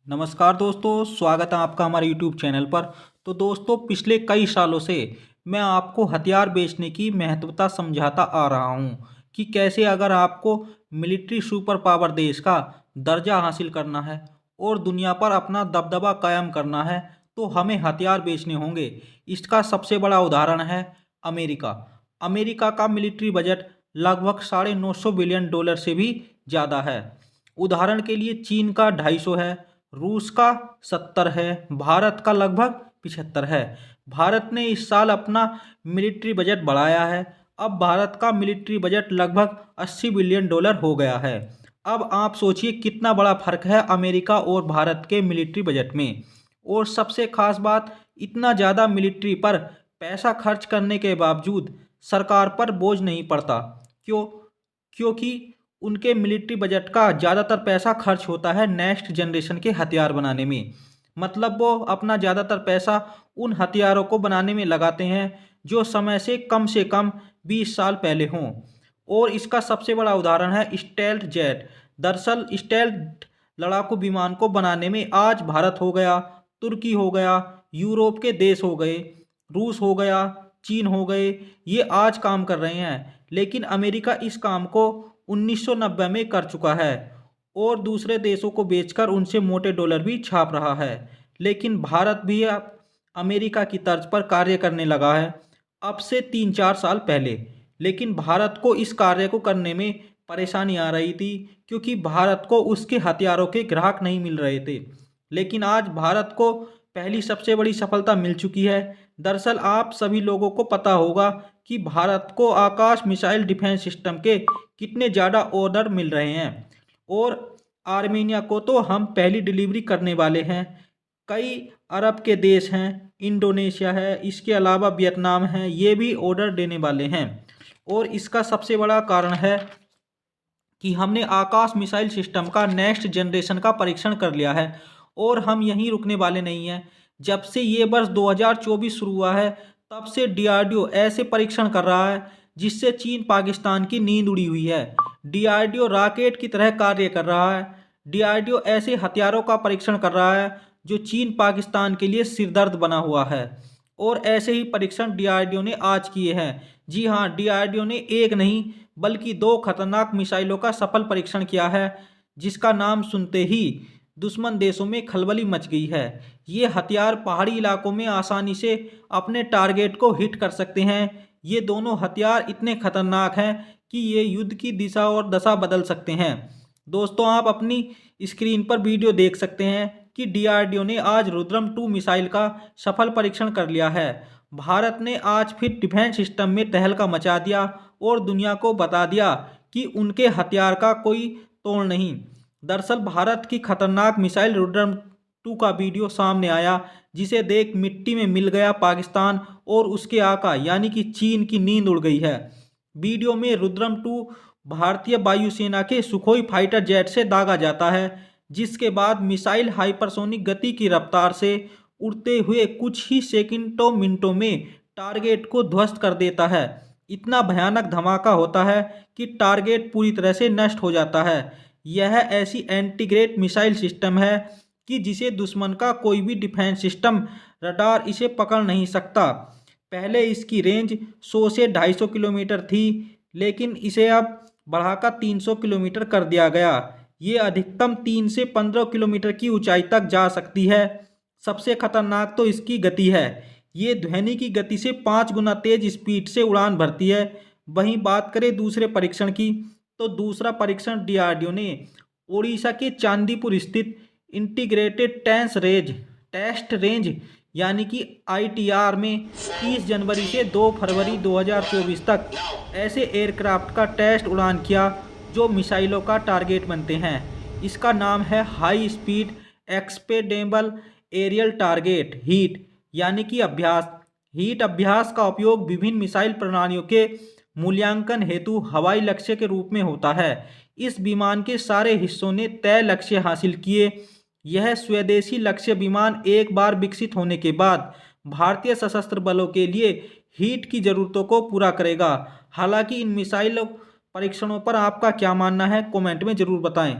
नमस्कार दोस्तों, स्वागत है आपका हमारे यूट्यूब चैनल पर। तो दोस्तों, पिछले कई सालों से मैं आपको हथियार बेचने की महत्वता समझाता आ रहा हूँ कि कैसे अगर आपको मिलिट्री सुपर पावर देश का दर्जा हासिल करना है और दुनिया पर अपना दबदबा कायम करना है तो हमें हथियार बेचने होंगे। इसका सबसे बड़ा उदाहरण है अमेरिका। अमेरिका का मिलिट्री बजट लगभग $950 बिलियन से भी ज़्यादा है। उदाहरण के लिए चीन का 250 है, रूस का 70 है, भारत का लगभग 75 है। भारत ने इस साल अपना मिलिट्री बजट बढ़ाया है। अब भारत का मिलिट्री बजट लगभग $80 बिलियन हो गया है। अब आप सोचिए कितना बड़ा फर्क है अमेरिका और भारत के मिलिट्री बजट में। और सबसे खास बात, इतना ज़्यादा मिलिट्री पर पैसा खर्च करने के बावजूद सरकार पर बोझ नहीं पड़ता। क्यों? क्योंकि उनके मिलिट्री बजट का ज़्यादातर पैसा खर्च होता है नेक्स्ट जनरेशन के हथियार बनाने में। मतलब वो अपना ज़्यादातर पैसा उन हथियारों को बनाने में लगाते हैं जो समय से कम 20 साल पहले हों। और इसका सबसे बड़ा उदाहरण है स्टेल्थ जेट। दरअसल स्टेल्थ लड़ाकू विमान को बनाने में आज भारत हो गया, तुर्की हो गया, यूरोप के देश हो गए, रूस हो गया, चीन हो गए, ये आज काम कर रहे हैं। लेकिन अमेरिका इस काम को 1990 में कर चुका है और दूसरे देशों को बेचकर उनसे मोटे डॉलर भी छाप रहा है। लेकिन भारत भी अब अमेरिका की तर्ज पर कार्य करने लगा है, अब से 3-4 साल पहले। लेकिन भारत को इस कार्य को करने में परेशानी आ रही थी क्योंकि भारत को उसके हथियारों के ग्राहक नहीं मिल रहे थे। लेकिन आज भारत को पहली सबसे बड़ी सफलता मिल चुकी है। दरअसल आप सभी लोगों को पता होगा कि भारत को आकाश मिसाइल डिफेंस सिस्टम के कितने ज़्यादा ऑर्डर मिल रहे हैं। और आर्मेनिया को तो हम पहली डिलीवरी करने वाले हैं। कई अरब के देश हैं, इंडोनेशिया है, इसके अलावा वियतनाम है, ये भी ऑर्डर देने वाले हैं। और इसका सबसे बड़ा कारण है कि हमने आकाश मिसाइल सिस्टम का नेक्स्ट जनरेशन का परीक्षण कर लिया है और हम यहीं रुकने वाले नहीं हैं। जब से ये वर्ष 2024 शुरू हुआ है तब से डीआरडीओ ऐसे परीक्षण कर रहा है जिससे चीन पाकिस्तान की नींद उड़ी हुई है। डीआरडीओ रॉकेट की तरह कार्य कर रहा है। डीआरडीओ ऐसे हथियारों का परीक्षण कर रहा है जो चीन पाकिस्तान के लिए सिरदर्द बना हुआ है। और ऐसे ही परीक्षण डीआरडीओ ने आज किए हैं। जी हाँ, डीआरडीओ ने एक नहीं बल्कि 2 खतरनाक मिसाइलों का सफल परीक्षण किया है जिसका नाम सुनते ही दुश्मन देशों में खलबली मच गई है। ये हथियार पहाड़ी इलाकों में आसानी से अपने टारगेट को हिट कर सकते हैं। ये दोनों हथियार इतने खतरनाक हैं कि ये युद्ध की दिशा और दशा बदल सकते हैं। दोस्तों, आप अपनी स्क्रीन पर वीडियो देख सकते हैं कि डीआरडीओ ने आज रुद्रम 2 मिसाइल का सफल परीक्षण कर लिया है। भारत ने आज फिर डिफेंस सिस्टम में तहलका मचा दिया और दुनिया को बता दिया कि उनके हथियार का कोई तोड़ नहीं। दरअसल भारत की खतरनाक मिसाइल रुद्रम 2 का वीडियो सामने आया जिसे देख मिट्टी में मिल गया पाकिस्तान और उसके आका यानी कि चीन की नींद उड़ गई है। वीडियो में रुद्रम 2 भारतीय वायुसेना के सुखोई फाइटर जेट से दागा जाता है जिसके बाद मिसाइल हाइपरसोनिक गति की रफ्तार से उड़ते हुए कुछ ही सेकंडों मिनटों में टारगेट को ध्वस्त कर देता है। इतना भयानक धमाका होता है कि टारगेट पूरी तरह से नष्ट हो जाता है। यह ऐसी एंटीग्रेट मिसाइल सिस्टम है कि जिसे दुश्मन का कोई भी डिफेंस सिस्टम रडार इसे पकड़ नहीं सकता। पहले इसकी रेंज 100 से 250 किलोमीटर थी, लेकिन इसे अब बढ़ाकर 300 किलोमीटर कर दिया गया। ये अधिकतम 3 से 15 किलोमीटर की ऊंचाई तक जा सकती है। सबसे खतरनाक तो इसकी गति है। ये ध्वनि की गति से 5 गुना तेज स्पीड से उड़ान भरती है। वहीं बात करें दूसरे परीक्षण की, तो दूसरा परीक्षण डीआरडीओ ने ओडिशा के चांदीपुर स्थित इंटीग्रेटेड टेस्ट रेंज यानी कि आईटीआर में 30 जनवरी से 2 फरवरी 2024 तक ऐसे एयरक्राफ्ट का टेस्ट उड़ान किया जो मिसाइलों का टारगेट बनते हैं। इसका नाम है high speed expendable aerial target HEAT यानी कि अभ्यास। हीट अभ्यास का उपयोग विभिन्न मिसाइल प्रणालियों के मूल्यांकन हेतु हवाई लक्ष्य के रूप में होता है। इस विमान के सारे हिस्सों ने तय लक्ष्य हासिल किए। यह स्वदेशी लक्ष्य विमान एक बार विकसित होने के बाद भारतीय सशस्त्र बलों के लिए हीट की ज़रूरतों को पूरा करेगा। हालांकि इन मिसाइल परीक्षणों पर आपका क्या मानना है, कमेंट में ज़रूर बताएं।